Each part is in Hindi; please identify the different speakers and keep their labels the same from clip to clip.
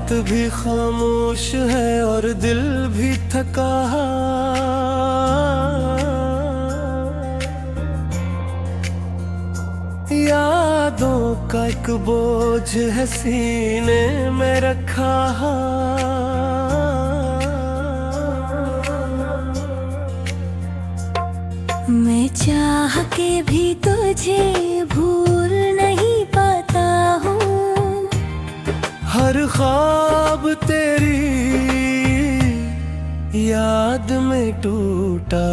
Speaker 1: रात भी खामोश है और दिल भी थका। यादों का एक बोझ है सीने में रखा।
Speaker 2: मैं चाह के भी तुझे भूल नहीं पाता हूँ।
Speaker 1: हर ख्वाब तेरी याद में टूटा।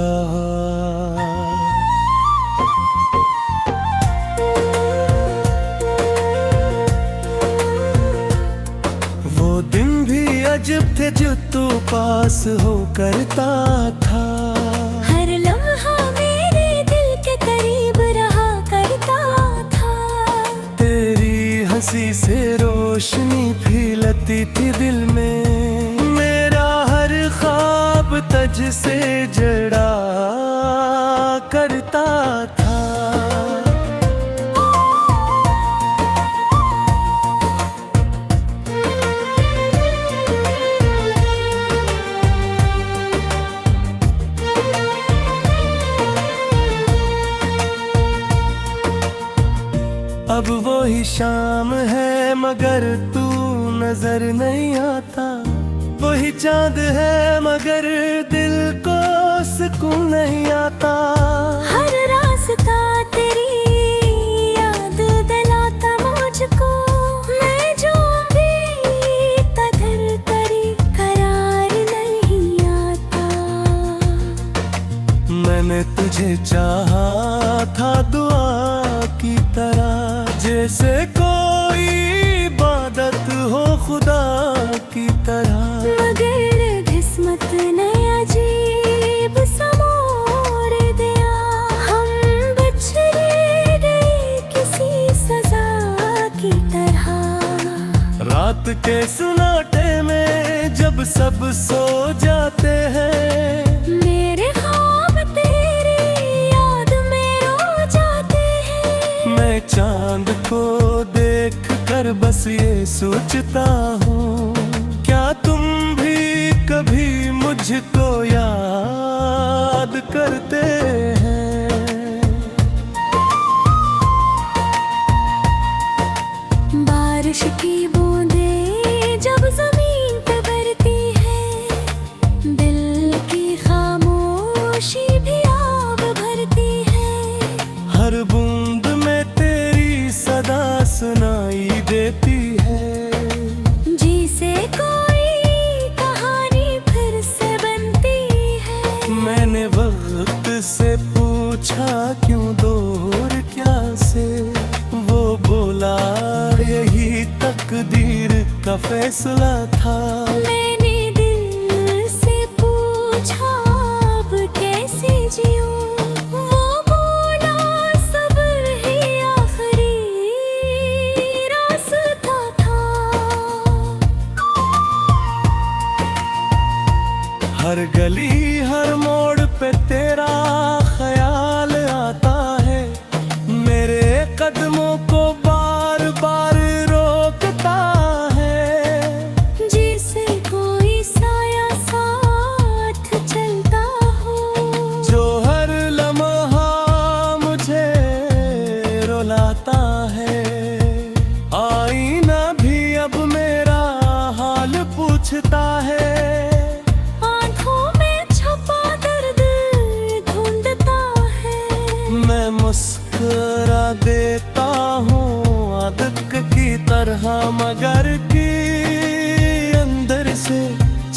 Speaker 1: वो दिन भी अजब थे जो तू पास हो करता था।
Speaker 2: हर लम्हा मेरे दिल के करीब रहा करता था।
Speaker 1: तेरी हंसी से रोशनी फैलती थी दिल में। मेरा हर ख्वाब तुझ से जड़ा करता था। अब वो ही शाम है मगर तू नजर नहीं आता। वही चांद है मगर दिल को सुकून नहीं आता।
Speaker 2: हर रास्ता तेरी याद दिलाता मुझको। मैं जो भी कदर करी करार नहीं आता।
Speaker 1: मैंने तुझे चाहा था दुआ की तरह। जैसे कोई इबादत हो खुदा की तरह।
Speaker 2: मगर किस्मत ने अजीब सा मोड़ दिया। हम बिछड़ गए किसी सजा की तरह।
Speaker 1: रात के सुनाटे में जब सब सो जाते हैं।
Speaker 2: मेरे ख्वाब तेरी याद में रो जाते हैं।
Speaker 1: मैं चांद को देख कर बस ये सोचता हूँ, क्या तुम भी कभी मुझको याद करते हैं।
Speaker 2: बारिश की बूंदें जब जमीन पे बरती है। दिल की खामोशी भी आग भरती है।
Speaker 1: हर बूंद में तेरी सदा सुनाई देती है।
Speaker 2: जी से कोई कहानी फिर से बनती है।
Speaker 1: मैंने वक्त से पूछा क्यों दूर क्या से। वो बोला यही तकदीर का फैसला था।
Speaker 2: मैंने दिल से पूछा अब कैसे जीऊं। वो बोला सब्र ही आखिरी रास्ता था।
Speaker 1: हर गली हर मोड़ पे तेरा ख्याल आता है। मेरे कदमों को बार बार रोकता है।
Speaker 2: जिसे कोई साया साथ चलता हो।
Speaker 1: जो हर लम्हा मुझे रुलाता है। आईना भी अब मेरा हाल पूछता है। मैं मुस्कुरा देता हूँ आदत की तरह, मगर की अंदर से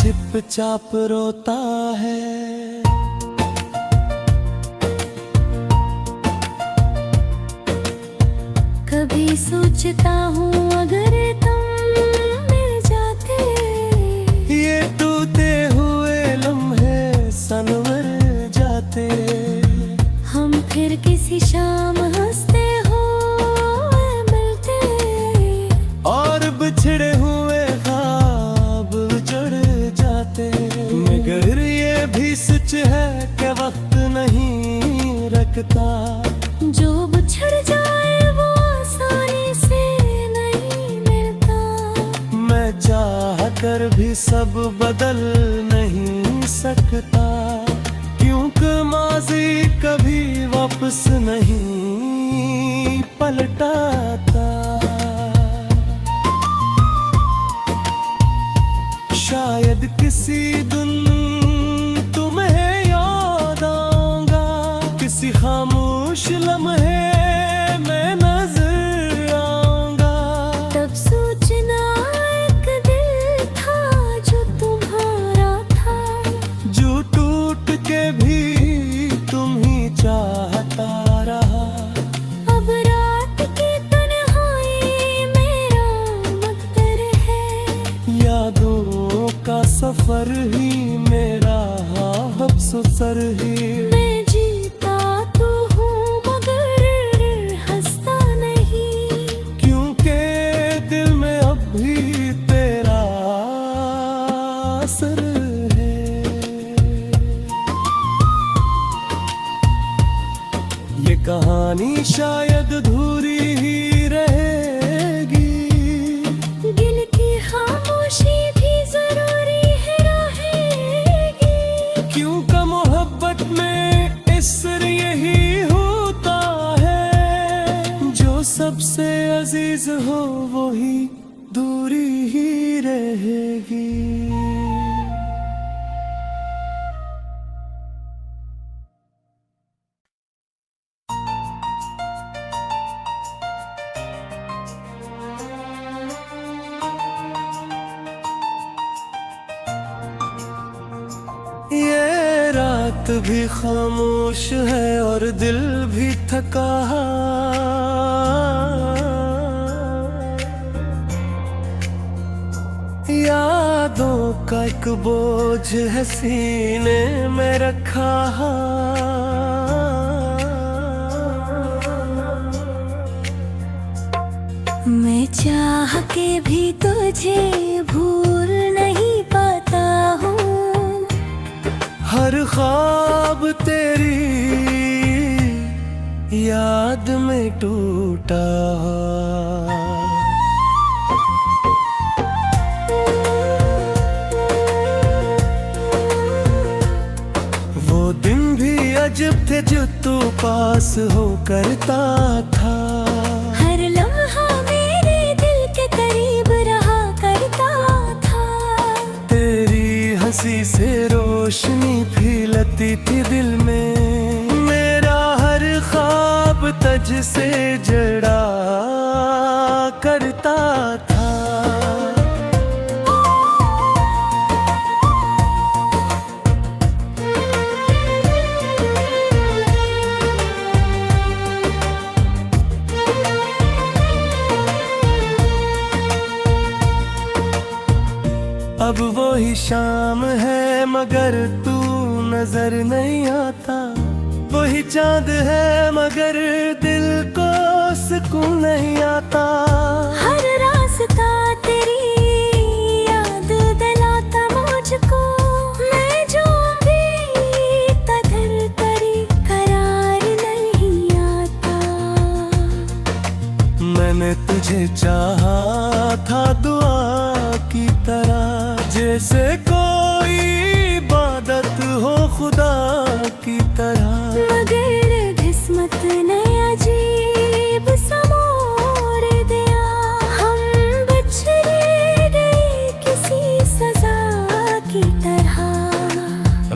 Speaker 1: चुपचाप रोता है।
Speaker 2: कभी सोचता हूँ अगर तुम मिल जाते।
Speaker 1: ये टूटे हुए लम्हे सनवर जाते।
Speaker 2: हम फिर किसी शाम हंसते हो मिलते।
Speaker 1: और बिछड़े हुए ख्वाब उजड़ जाते। मगर ये भी सच है कि वक्त नहीं रखता।
Speaker 2: जो बिछड़ जाए वो आसानी से नहीं मिलता।
Speaker 1: मैं चाह अब बदल नहीं सकता, क्योंकि माज़ी कभी वापस नहीं पलटाता। शायद किसी दिन तुम्हें याद आऊंगा, किसी खामोश लम्हे में नजर आऊंगा।
Speaker 2: तब सोचना एक दिल था जो तुम्हारा था,
Speaker 1: जो टूट के भी तुम ही चाहता रहा।
Speaker 2: अब रात की तन्हाई मेरा मकदर है,
Speaker 1: यादों का सफर ही मेरा हफ्सोसर ही।
Speaker 2: मैं जीता तो हूँ मगर हंसता नहीं,
Speaker 1: क्योंकि दिल में अब भी तेरा असर है। ये कहानी शायद अधूरी ही रहेगी,
Speaker 2: दिल की खामोशी भी जरूरी है रहेगी।
Speaker 1: क्योंकि मोहब्बत में इस्र यही होता है, जो सबसे अजीज हो वही दूरी ही रहेगी। ये रात भी खामोश है और दिल भी थका। यादों का एक बोझ है सीने में रखा।
Speaker 2: मैं चाह के भी तुझे भूल नहीं पाता हूँ,
Speaker 1: हर ख्वाब तेरी याद में टूटा। वो दिन भी अजब थे जो तू पास हो करता था।
Speaker 2: हर लम्हा मेरे दिल के करीब रहा करता था।
Speaker 1: तेरी हंसी से रोशनी फैलती थी दिल में, मेरा हर ख्वाब तुझ से जड़ा करता था। अब वो ही शाम है मगर तू नजर नहीं आता, वही चांद है मगर दिल को सुकून नहीं आता।
Speaker 2: हर रास्ता तेरी याद दिलाता मुझको, मैं जो भी कदर करी करार नहीं आता।
Speaker 1: मैंने तुझे चाहा था दुआ की तरह, जैसे कोई इबादत हो खुदा की तरह।
Speaker 2: मगर किस्मत ने अजीब सा मोड़ दिया, हम बिछड़ गए किसी सजा की तरह।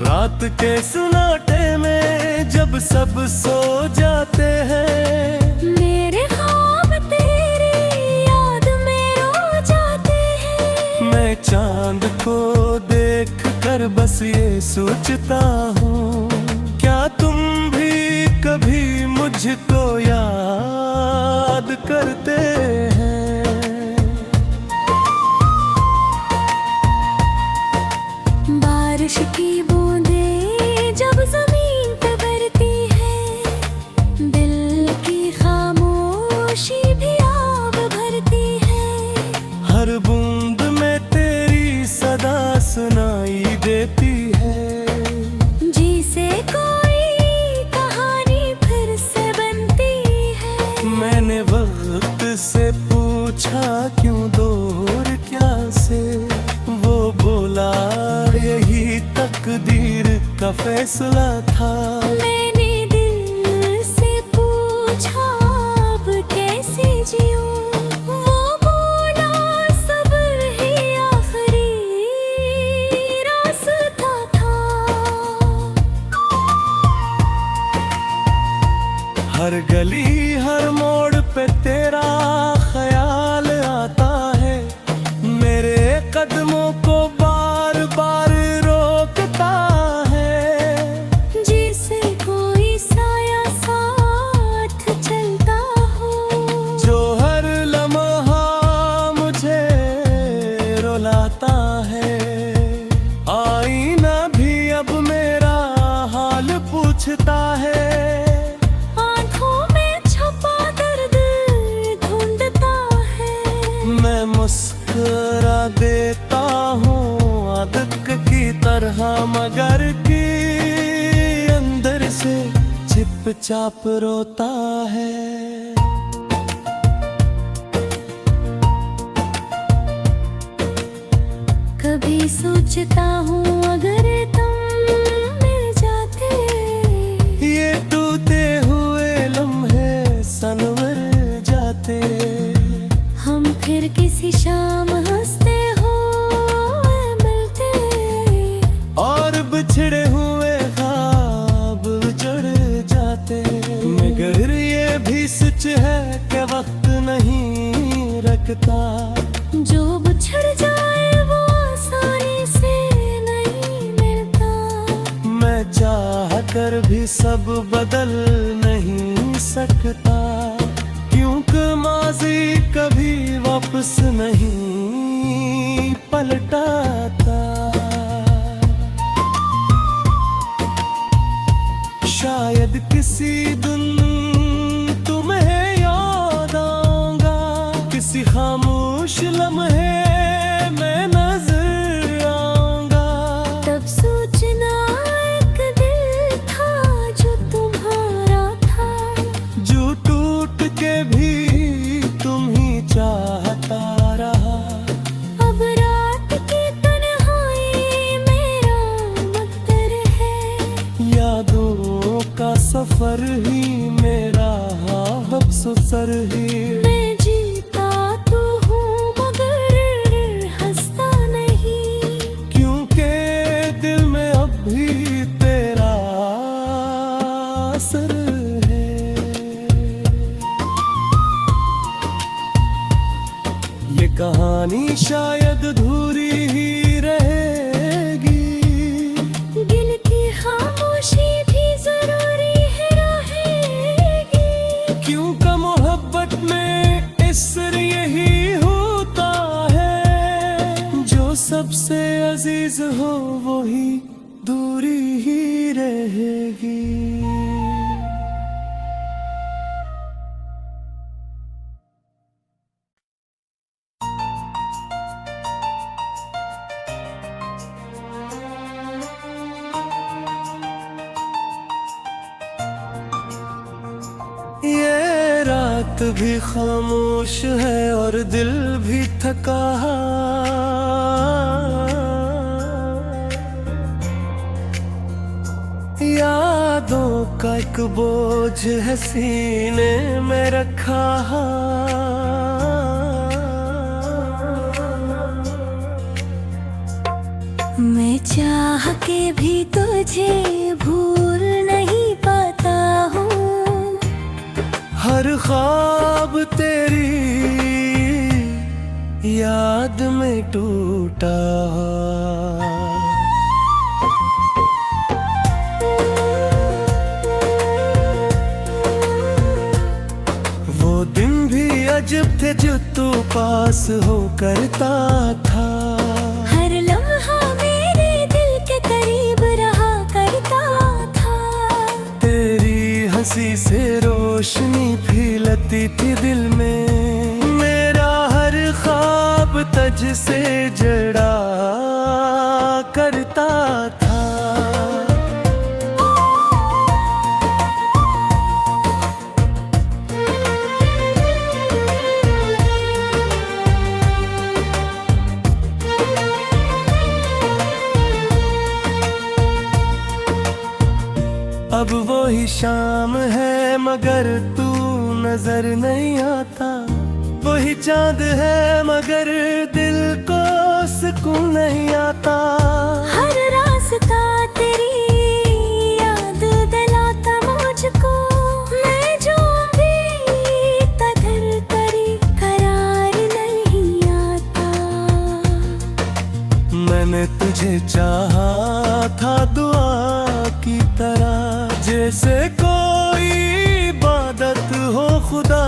Speaker 1: रात के सुनाटे में जब सब सो जाते हैं,
Speaker 2: मेरे ख्वाब तेरी याद में रो जाते हैं।
Speaker 1: मैं चांद को देख कर बस ये सोचता हूँ, क्या तुम भी कभी मुझको याद करते हैं।
Speaker 2: बारिश की बूंदें जब जमीन पे बरती है, दिल की खामोशी भी आग भरती है।
Speaker 1: हर बूंद में तेरी सदा सुनाई देती है,
Speaker 2: जी से कोई कहानी फिर से बनती है।
Speaker 1: मैंने वक्त से पूछा क्यों दूर क्या से, वो बोला मेरा फैसला था।
Speaker 2: मैंने दिल से पूछा अब कैसे जीऊं, वो बोला सब्र ही आखिरी रास्ता था।
Speaker 1: हर गली हर मोड़ पे तेरा ख्याल आता है, मेरे कदमों को बार बार रोकता है।
Speaker 2: जैसे कोई साया साथ चलता हो,
Speaker 1: जो हर लम्हा मुझे रुलाता है। आईना भी अब मेरा हाल पूछता है, मैं मुस्कुरा देता हूँ आदत की तरह, मगर कि अंदर से चुपचाप रोता है।
Speaker 2: कभी सोचता हूँ अगर तुम मिल जाते,
Speaker 1: ये टूटे हुए लम्हे सनवर जाते।
Speaker 2: हम फिर किसी शाम हंसते हुए मिलते,
Speaker 1: और बिछड़े हुए ख्वाब उजड़ जाते। मगर ये भी सच है कि वक्त नहीं रखता,
Speaker 2: जो बिछड़ जाए वो आसानी से नहीं मिलता।
Speaker 1: मैं चाह कर भी सब बदल नहीं सकता, क्योंकि माजी कभी वापस नहीं पलटाता। शायद किसी दिन तुम्हें याद आऊंगा, किसी खामोश लम्हे में नजर आऊंगा।
Speaker 2: तब सोचना एक दिल था जो तुम्हारा था,
Speaker 1: जो टूट के भी तुम ही चाहता रहा।
Speaker 2: अब रात की तन्हाई मेरा मकदर है,
Speaker 1: यादों का सफर ही मेरा हफ्सोसर ही।
Speaker 2: मैं जीता तो हूँ मगर हंसता नहीं,
Speaker 1: क्योंकि दिल में अब भी तेरा असर है। ये कहानी शायद अधूरी ही रहेगी,
Speaker 2: दिल की खामोशी भी जरूरी है रहेगी।
Speaker 1: क्योंकि मोहब्बत में इसर यही होता है, जो सबसे अजीज हो वही दूरी ही रहेगी। ये रात भी खामोश है और दिल भी थका। यादों का एक बोझ है सीने में रखा।
Speaker 2: मैं चाह के भी तुझे भूल नहीं पाता हूँ,
Speaker 1: हर ख्वाब तेरी याद में टूटा। वो दिन भी अजब थे जो तू पास हो करता था।
Speaker 2: हर लम्हा मेरे दिल के करीब रहा करता था।
Speaker 1: तेरी हंसी से रोशनी फैलती थी दिल में, मेरा हर ख्वाब तुझ से जड़ा करता था। अब वो ही शाम है मगर तू नजर नहीं आता, वही चांद है मगर दिल को सुकून नहीं आता।
Speaker 2: हर रास्ता तेरी याद दिलाता मुझको, मैं जो भी कदर करी करार नहीं आता।
Speaker 1: मैंने तुझे चाहा था दुआ की तरह, जैसे कोई इबादत हो खुदा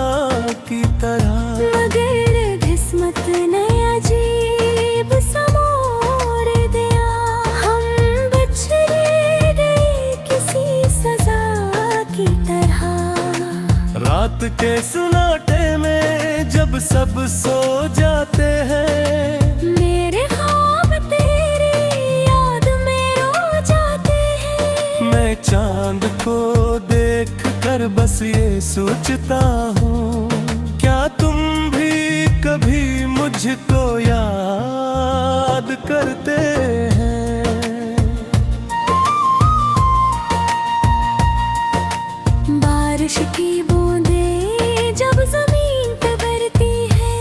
Speaker 1: की तरह।
Speaker 2: मगर किस्मत ने अजीब सा मोड़ दिया, हम बिछड़ गए किसी सजा की तरह।
Speaker 1: रात के सुनाटे में जब सब सो जाते हैं,
Speaker 2: मेरे ख्वाब तेरी याद में रो जाते हैं।
Speaker 1: मैं चांद को देख कर बस ये सोचता हूँ, क्या तुम भी कभी मुझको याद करते हैं।
Speaker 2: बारिश की बूंदें जब जमीन पे बरती है,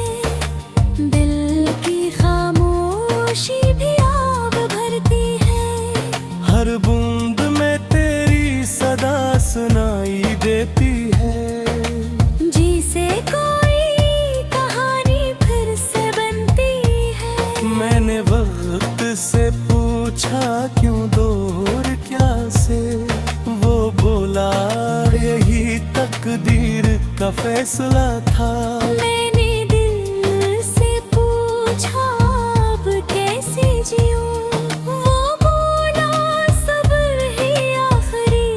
Speaker 2: दिल की खामोशी भी आग भरती है।
Speaker 1: हर बूंद में तेरी सदा सुनाई देती है,
Speaker 2: जी से कोई कहानी फिर से बनती है।
Speaker 1: मैंने वक्त से पूछा क्यों दूर क्या से, वो बोला यही तकदीर का फैसला था।
Speaker 2: मैंने दिल से पूछा अब कैसे जीऊं, वो बोला सब्र ही आखिरी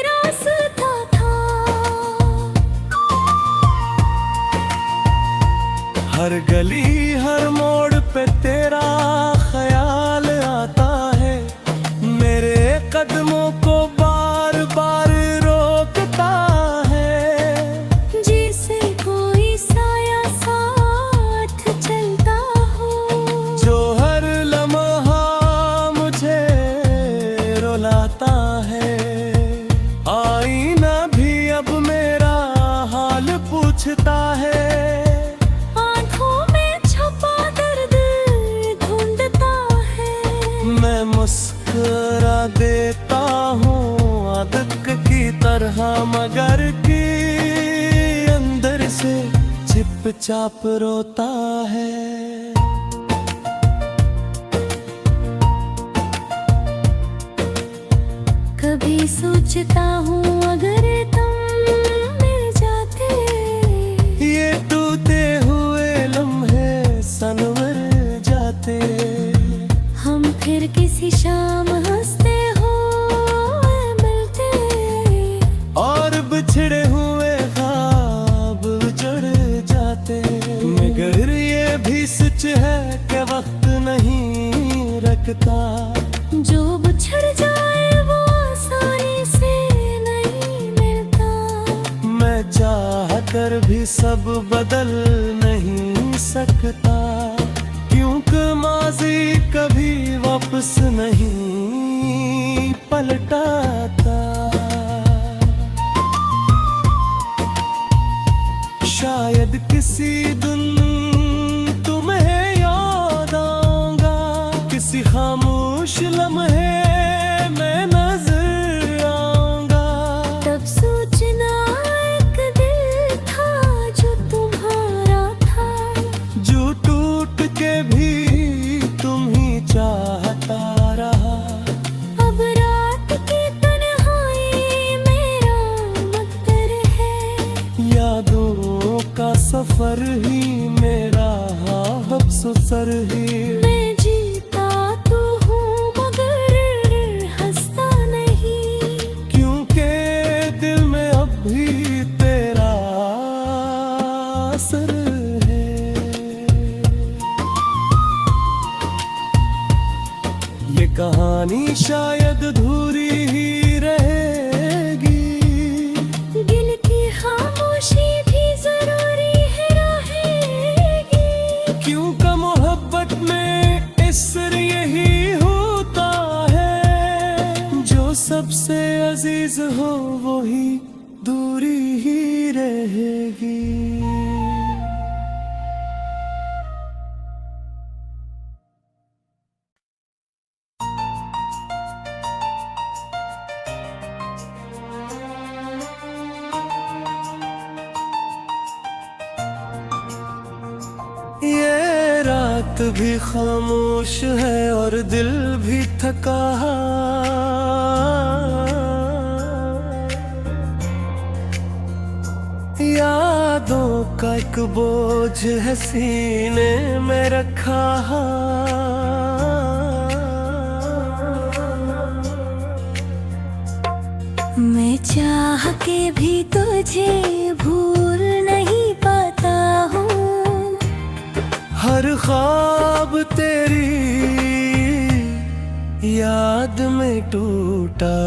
Speaker 2: रास्ता था।
Speaker 1: हर गली हर मोड़ पे तेरा ख्याल आता है, मेरे कदमों को बार बार रोकता है।
Speaker 2: जिसे कोई साया साथ चलता हो,
Speaker 1: जो हर लम्हा मुझे रुलाता है। आईना भी अब मेरा हाल पूछता है,
Speaker 2: आंखों में छपा दर्द ढूंढता है।
Speaker 1: मैं मुस्कुरा देता हूँ आदत की तरह, मगर की अंदर से चुपचाप रोता है।
Speaker 2: कभी सोचता हूँ अगर तुम मिल जाते,
Speaker 1: ये टूटे हुए लम्हे सनवर जाते।
Speaker 2: हम फिर किसी शाम हंसते हो मिलते,
Speaker 1: और बिछड़े हुए ख्वाब उजड़ जाते। मगर ये भी सच है कि वक्त नहीं रखता,
Speaker 2: जो बिछड़ जाए वो आसानी से नहीं मिलता।
Speaker 1: मैं चाह कर भी सब बदल नहीं सकता, क्योंकि माजी कभी वापस नहीं पलटाता। शायद किसी दिन तुम्हें याद आऊंगा, किसी खामोश लम्हे में नजर आऊंगा।
Speaker 2: तब सोचना एक दिल था जो तुम्हारा था,
Speaker 1: जो टूट के भी तुम ही चाहता रहा।
Speaker 2: अब रात की तन्हाई मेरा मकदर है,
Speaker 1: यादों का सफर ही मेरा हफ्सोसर ही।
Speaker 2: मैं जीता तो हूँ मगर हंसता नहीं,
Speaker 1: क्योंकि दिल में अब भी तेरा असर है। ये कहानी शायद अधूरी ही रहेगी,
Speaker 2: दिल की खामोशी भी जरूरी है रहेगी।
Speaker 1: क्योंकि मोहब्बत में इसर यही होता है, जो सबसे अजीज हो वही दूरी ही रहेगी। ये रात भी खामोश है और दिल भी थका। यादों का एक बोझ है सीने में रखा।
Speaker 2: मैं चाह के भी तुझे भूल नहीं पाता हूँ।
Speaker 1: हर ख्वाब तेरी याद में टूटा।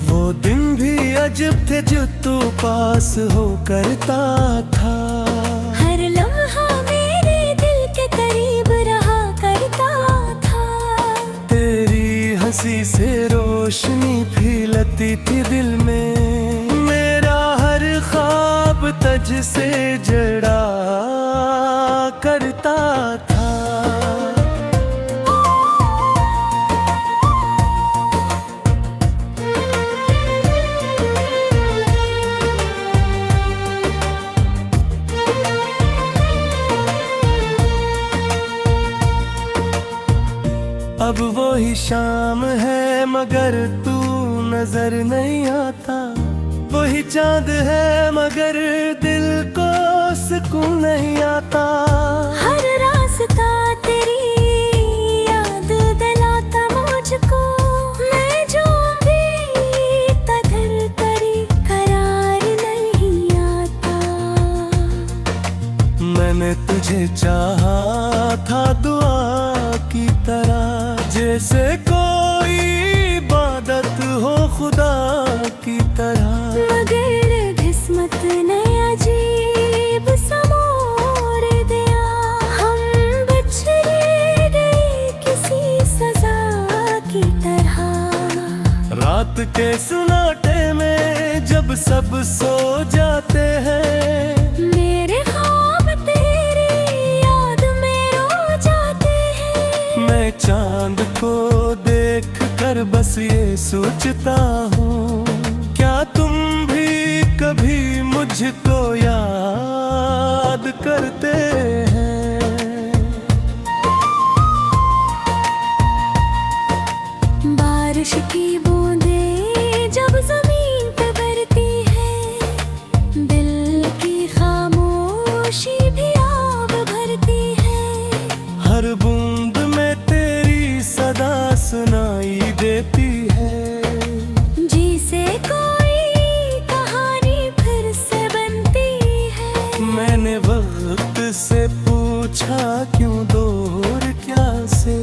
Speaker 1: वो दिन भी अजब थे जो तू पास हो करता था।
Speaker 2: हर लम्हा मेरे दिल के करीब रहा करता था।
Speaker 1: तेरी हंसी से रोशनी फैलती थी दिल में। मेरा हर ख्वाब तुझ से जड़ा करता था। अब वो ही शाम है मगर तू नजर नहीं आता। वही चांद है मगर दिल को सुकून नहीं आता।
Speaker 2: हर रास्ता तेरी याद दिलाता मुझको। मैं जो भी कदर करी करार नहीं आता।
Speaker 1: मैंने तुझे चाहा था दुआ की तरह। जैसे कोई इबादत हो खुदा की तरह।
Speaker 2: मगर किस्मत ने अजीब सा मोड़ दिया। हम बिछड़ गए किसी सजा की तरह।
Speaker 1: रात के सुनाटे में जब सब सो जाते हैं।
Speaker 2: मेरे ख्वाब तेरी याद में रो जाते हैं।
Speaker 1: मैं चांद को देख कर बस ये सोचता हूँ। क्या तुम भी कभी मुझको याद करते हैं?
Speaker 2: बारिश की बूंदें जब जमीन पे बरती है। दिल की खामोशी भी आग भरती है।
Speaker 1: हर बूंद में तेरी सदा सुनाई देती है।
Speaker 2: जी से कोई कहानी फिर से बनती है।
Speaker 1: मैंने वक्त से पूछा क्यों दूर क्या से।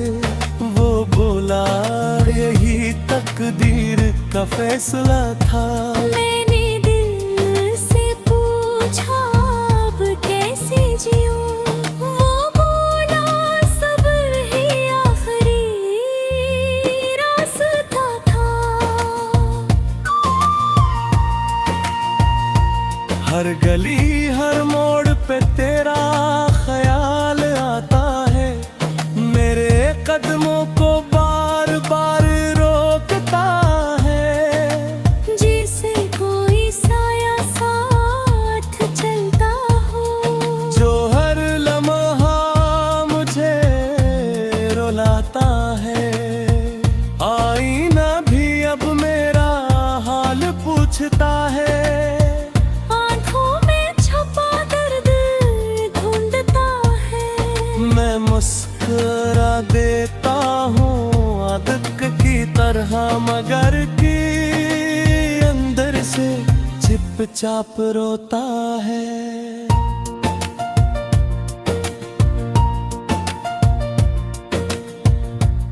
Speaker 1: वो बोला यही तकदीर का फैसला था।
Speaker 2: मैंने दिल से पूछा अब कैसे जीऊं। वो बोला सब्र ही आखिरी रास्ता था।
Speaker 1: हर गली हर मोड़ पे तेरा ख्याल आता है। मेरे कदमों को बार बार रोकता है।
Speaker 2: जिसे कोई साया साथ चलता हो।
Speaker 1: जो हर लम्हा मुझे रुलाता है। आईना भी अब मेरा हाल पूछता है।
Speaker 2: आंखों में छपा दर्द ढूंढता है।
Speaker 1: मैं मुस्कुरा देता हूँ आदत की तरह मगर की अंदर से चुपचाप रोता है।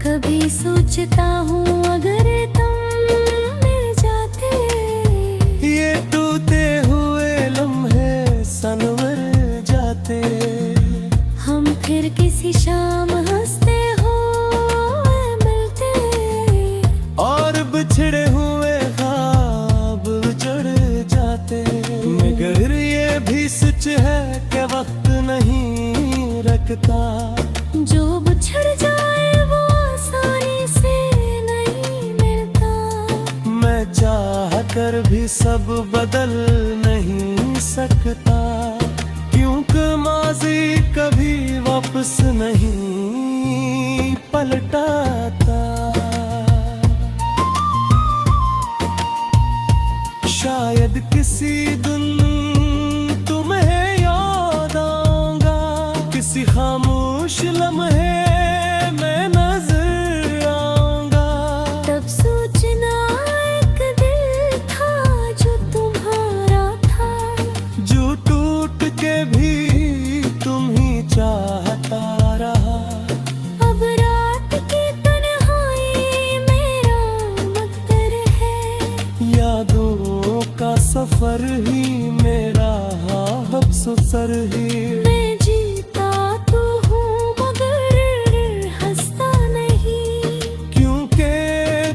Speaker 2: कभी सोचता हूँ अगर तुम मिल जाते।
Speaker 1: ये टूटे हुए लम्हे सनवर जाते। लगता।
Speaker 2: जो बिछड़ जाए वो आसानी से नहीं मिलता।
Speaker 1: मैं चाह कर भी सब बदल नहीं सकता, क्योंकि माज़ी कभी वापस नहीं पलटाता। शायद किसी दिन तुम्हें याद आऊंगा, किसी खामोश लम्हे में नजर आऊंगा।
Speaker 2: तब सोचना एक दिल था जो तुम्हारा था,
Speaker 1: जो टूट के भी तुम ही चाहता रहा।
Speaker 2: अब रात की तन्हाई मेरा मकदर है,
Speaker 1: यादों का सफर ही मेरा हफ्सोसर ही।
Speaker 2: मैं जीता तो हूँ मगर हंसता नहीं,
Speaker 1: क्योंकि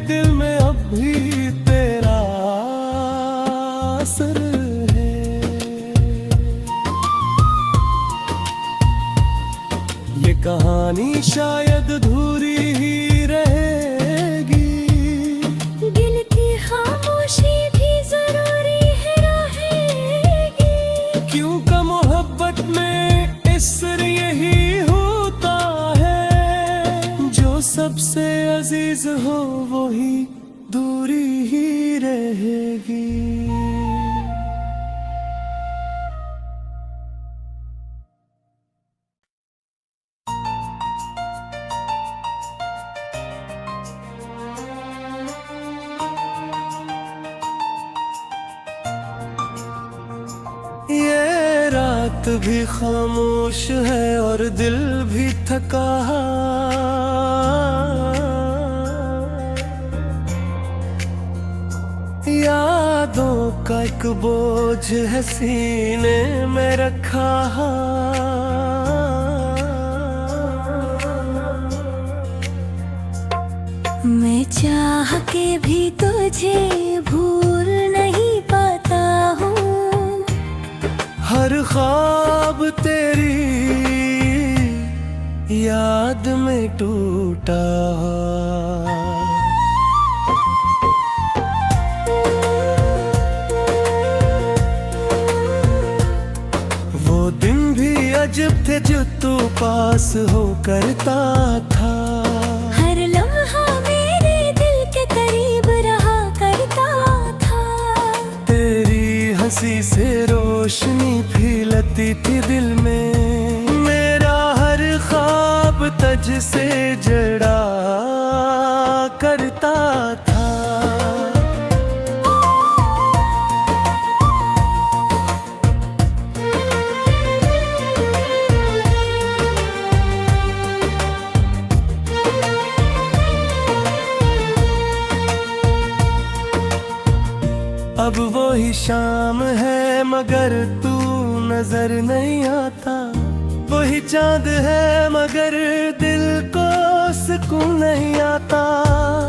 Speaker 1: दिल में अब भी तेरा असर है। ये कहानी शायद अधूरी ही रहेगी,
Speaker 2: दिल की खामोशी भी जरूरी है रहेगी।
Speaker 1: क्योंकि मोहब्बत में इसर यही होता है, जो सबसे अजीज हो वही दूरी ही रहेगी। ये रात भी खामोश है और दिल भी थका। यादों का एक बोझ है सीने में रखा।
Speaker 2: मैं चाह के भी तुझे भूल नहीं पाता हूँ,
Speaker 1: हर ख्वाब तेरी याद में टूटा। वो दिन भी अजब थे जो तू पास हो करता था।
Speaker 2: हर लम्हा मेरे दिल के करीब रहा करता था।
Speaker 1: तेरी हंसी से रोशनी फैलती थी दिल में, मेरा हर ख्वाब तुझ से जड़ा करता था। अब वो ही शाम है मगर तू नजर नहीं आता। वही चांद है मगर दिल को सुकून नहीं आता।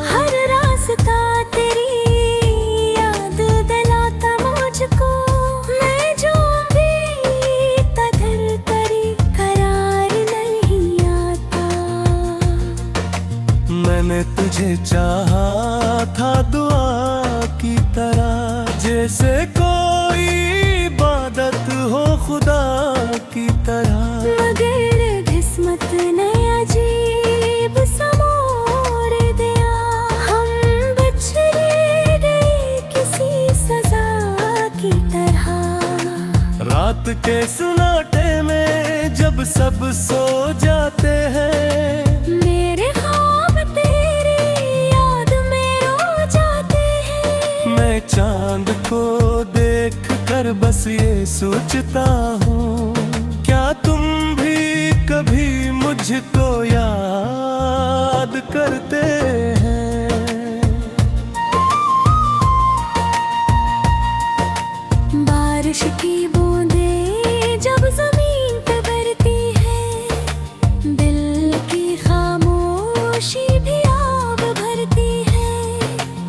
Speaker 2: हर रास्ता तेरी याद दिलाता मुझको, मैं जो भी कदर करी करार नहीं आता।
Speaker 1: मैंने तुझे चाहा था दुआ की तरह, जैसे कोई इबादत हो खुदा की तरह।
Speaker 2: मगर किस्मत ने अजीब सा मोड़ दिया, हम बिछड़ गए किसी सजा की तरह।
Speaker 1: रात के सुनाटे में जब सब सो जाते हैं,
Speaker 2: मेरे ख्वाब तेरी याद में रो जाते हैं।
Speaker 1: मैं चांद को देख कर बस ये सोचता हूँ, क्या तुम भी कभी मुझको याद करते हैं।
Speaker 2: बारिश की बूंदें जब जमीन पे बरती है, दिल की खामोशी भी आग भरती है।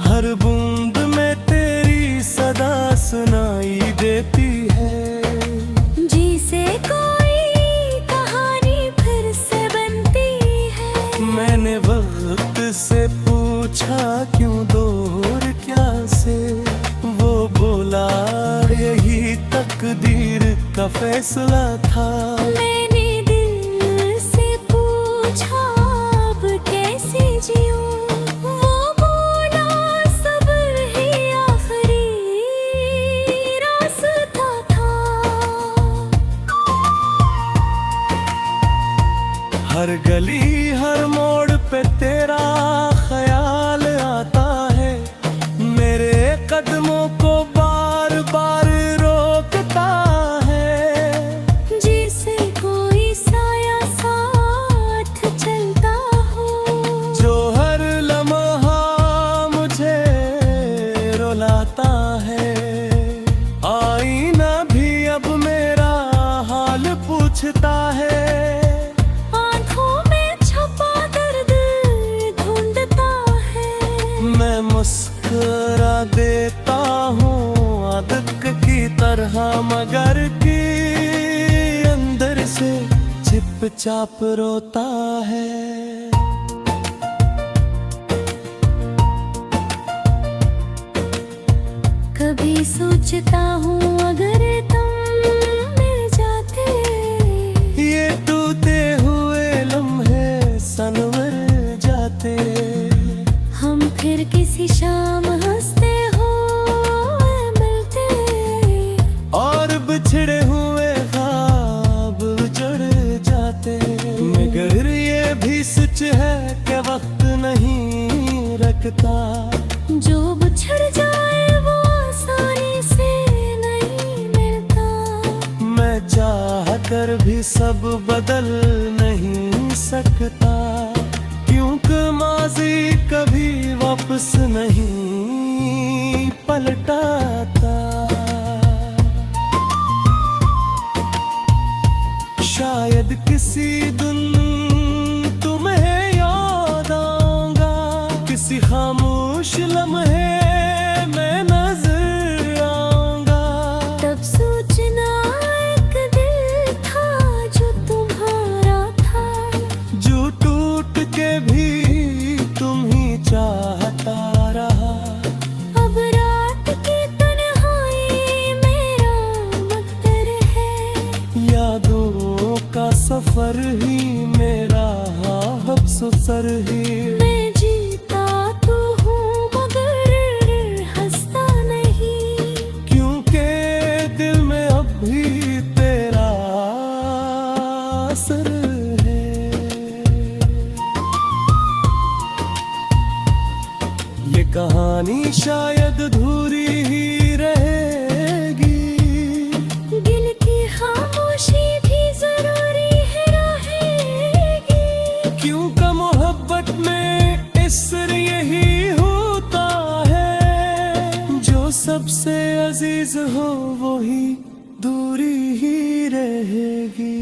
Speaker 1: हर बूंद में तेरी सदा सुनाई देती है।
Speaker 2: जी से कोई कहानी फिर
Speaker 1: का फैसला था।
Speaker 2: मैंने दिल से पूछा अब कैसे जीऊं, वो बोला सब्र ही आखिरी रास्ता था।
Speaker 1: हर गली हर मोड़ पे तेरा ख्याल आता है, मेरे कदमों को बार बार रोकता है।
Speaker 2: जैसे कोई साया साथ चलता हो,
Speaker 1: जो हर लम्हा मुझे रुलाता है। आईना भी अब मेरा हाल पूछता है,
Speaker 2: आँखों में छुपा दर्द ढूंढता है।
Speaker 1: मैं मुस्कुरा देता हूँ आदत की तरह, मगर कि अंदर से चुपचाप रोता है।
Speaker 2: कभी सोचता हूँ अगर तुम मिल जाते,
Speaker 1: ये टूटे हुए लम्हे सनवर जाते।
Speaker 2: हम फिर किसी शाम हंसते हो मिलते,
Speaker 1: और बिछड़े हुए ख्वाब उजड़ जाते। मगर ये भी सच है कि वक्त नहीं रखता,
Speaker 2: जो बिछड़ जाए वो आसानी से नहीं मिलता।
Speaker 1: मैं चाह कर भी सब बदल नहीं सकता, क्योंकि माजी कभी वापस नहीं पलटाता। शायद किसी दिन तुम्हें याद आऊंगा, किसी खामोश लम्हे में नजर आऊंगा।
Speaker 2: तब सोचना एक दिल था जो तुम्हारा था,
Speaker 1: जो टूट के भी तुम ही चाहता रहा।
Speaker 2: अब रात की तन्हाई मेरा मकदर है,
Speaker 1: यादों का सफर ही मेरा हफ्सुसर ही।
Speaker 2: मैं जीता तो हूँ मगर हंसता नहीं,
Speaker 1: क्योंकि दिल में अब भी तेरा असर है। ये कहानी शायद अधूरी ही रहेगी,
Speaker 2: दिल की खामोशी भी जरूरी है रहेगी।
Speaker 1: क्योंकि मोहब्बत में इसर यही होता है, जो सबसे अजीज हो वही दूरी ही रहेगी।